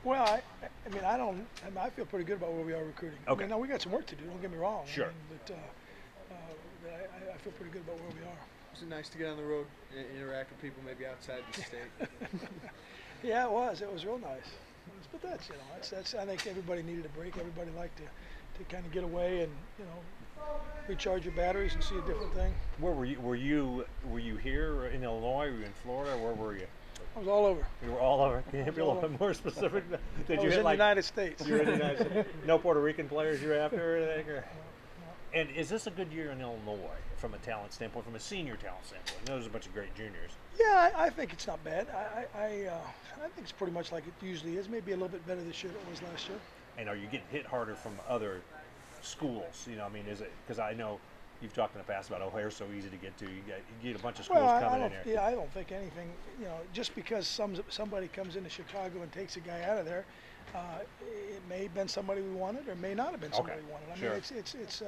Well, I mean, I feel pretty good about where we are recruiting. Okay. I mean, now we got some work to do. Don't get me wrong. Sure. I mean, but I feel pretty good about where we are. Was it nice to get on the road and interact with people maybe outside the state? Yeah, it was. It was real nice. But that's that's. I think everybody needed a break. Everybody liked to kind of get away and recharge your batteries and see a different thing. Where were you? Were you here in Illinois? Were you in Florida? Where were you? I was all over. You were all over. Can you be a little bit more specific? Did I you was hit in like the United States. you were in the United States? No Puerto Rican players you're after or anything? Or? No. And is this a good year in Illinois from a talent standpoint, from a senior talent standpoint? I know there's a bunch of great juniors. Yeah, I think it's not bad. I think it's pretty much like it usually is. Maybe a little bit better this year than it was last year. And are you getting hit harder from other schools? You know, I mean, is it because I know you've talked in the past about O'Hare's so easy to get to. You get a bunch of schools Well, coming in there. yeah, I don't think anything. Just because somebody comes into Chicago and takes a guy out of there, it may have been somebody we wanted, or may not have been somebody we wanted. I Sure. mean, it's.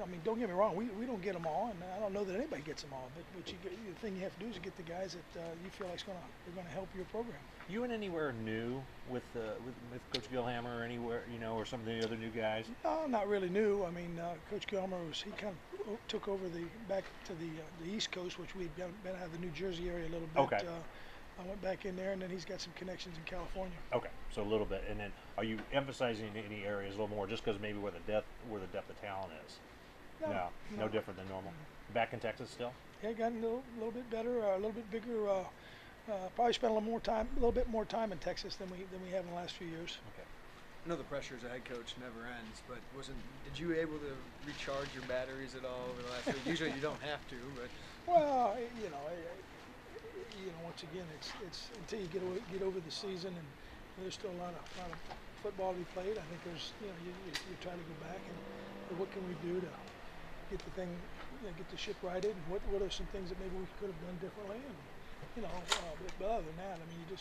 I mean, don't get me wrong. We don't get them all, and I don't know that anybody gets them all. But the thing you have to do is get the guys that you feel like they're going to help your program. You went anywhere new with Coach Gilhammer or anywhere, or some of the other new guys? No, not really new. I mean, Coach Gilmer he kind of took over back to the East Coast, which we'd been out of the New Jersey area a little bit. Okay. I went back in there, and then he's got some connections in California. Okay, so a little bit. And then, are you emphasizing any areas a little more, just because maybe where the depth of talent is? No different than normal. Back in Texas still? Yeah, got a little bit better, a little bit bigger. Probably spent a little bit more time in Texas than we have in the last few years. Okay. I know the pressure as a head coach never ends, but did you able to recharge your batteries at all over the last week? Usually you don't have to, but. Well, once again, it's until you get over the season, and there's still a lot of football to be played. I think there's you try to go back and what can we do to get the thing, get the ship righted, and what are some things that maybe we could have done differently, and but other than that, I mean, you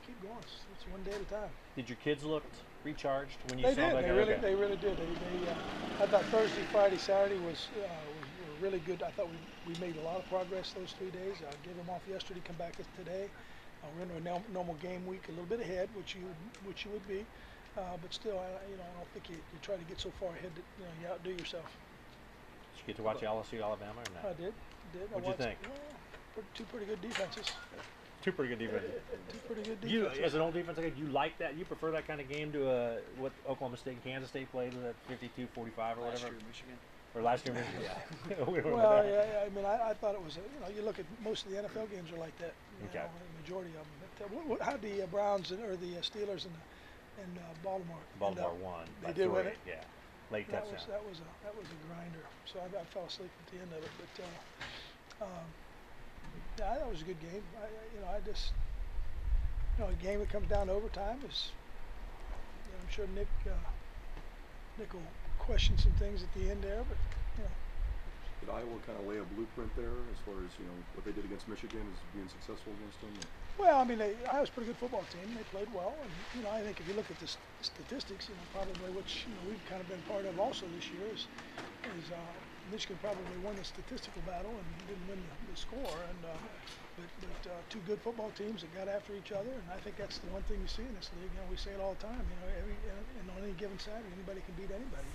keep going. It's one day at a time. Did your kids look recharged when you They saw did. that? They really did. I thought Thursday, Friday, Saturday were really good. I thought we made a lot of progress those 3 days. I gave them off yesterday, come back today. We're into a normal game week, a little bit ahead, which you would be, but still, I don't think you try to get so far ahead that you outdo yourself. Did you get to watch LSU Alabama or not? I did. What'd you think? Two pretty good defenses. Two pretty good defenses. Two pretty good You, defenses. as an old defensive guy, you like that? You prefer that kind of game to what Oklahoma State and Kansas State played with that 52-45 or whatever? Last year, Michigan. Or last year, Michigan? Yeah. Well, yeah. I mean, I thought it was. You look at most of the NFL games are like that. Okay. The majority of them. But, how the Browns or the Steelers and Baltimore? Baltimore won. They did win it. Yeah. Late touchdown. That was a grinder. So I fell asleep at the end of it. But yeah, that was a good game. I just a game that comes down to overtime is. I'm sure Nick will question some things at the end there, but Did Iowa kind of lay a blueprint there as far as what they did against Michigan as being successful against them? Well, I mean, Iowa's a pretty good football team. They played well, and I think if you look at the statistics, probably which we've kind of been part of also this year is Michigan probably won the statistical battle and didn't win the score. And but two good football teams that got after each other, and I think that's the one thing you see in this league. We say it all the time. And on any given Saturday, anybody can beat anybody.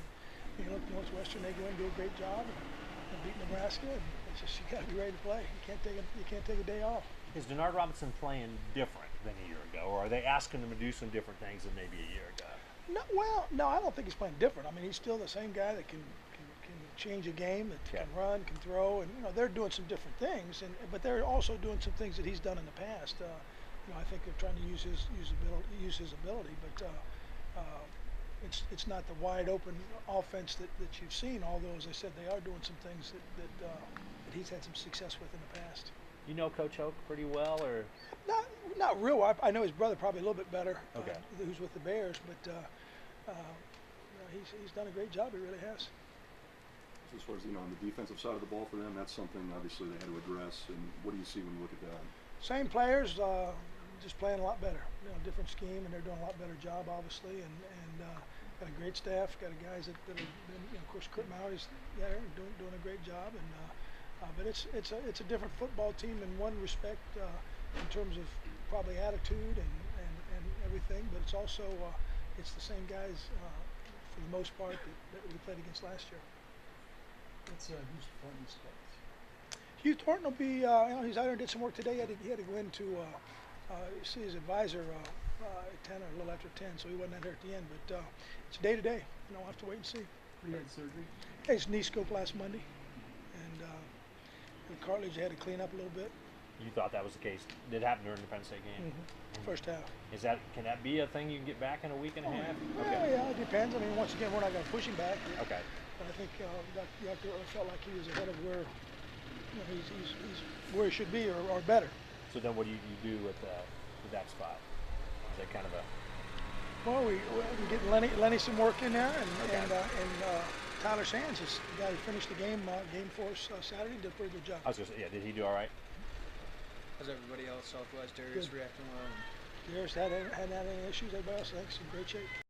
Look, Northwestern, they go in and do a great job and beat Nebraska. And it's just you got to be ready to play. You can't take a day off. Is Denard Robinson playing different than a year ago, or are they asking him to do some different things than maybe a year ago? No, I don't think he's playing different. I mean, he's still the same guy that can change a game, that can run, can throw, and they're doing some different things. But they're also doing some things that he's done in the past. I think they're trying to use his ability, but it's not the wide open offense that you've seen. Although, as I said, they are doing some things that he's had some success with in the past. You know Coach Hoke pretty well, or not real. I know his brother probably a little bit better. Okay. Who's with the Bears, but he's done a great job. He really has. As far as on the defensive side of the ball for them, that's something obviously they had to address. And what do you see when you look at that? Same players, just playing a lot better. Different scheme, and they're doing a lot better job, obviously. And got a great staff. Got guys that have been, of course, Kurt Maury's there doing a great job. And but it's a different football team in one respect, in terms of probably attitude and everything, but it's also it's the same guys for the most part that we played against last year. What's Houston Thornton's coach? Hugh Thornton will be, he's out there and did some work today. He had to go into see his advisor at 10 or a little after 10, so he wasn't out there at the end. But it's day to day. We'll have to wait and see. He had surgery. His knee scope last Monday, and the cartilage had to clean up a little bit. You thought that was the case? Did it happen during the Penn State game? First half. Can that be a thing you can get back in a week and a half? Yeah, it depends. I mean, once again, we're not going to push him back. Okay. But I think Dr. felt like he was ahead of where he's where he should be or better. So then, what do you do with that spot? Is that kind of a Well, we get Lenny some work in there, and Tyler Sands is the guy who finished the game for us Saturday. Did a pretty good job. I was gonna say, yeah. Did he do all right? How's everybody else Southwest Darius Good. reacting well? Darius hadn't had any issues. Everybody else, I think, is in great shape.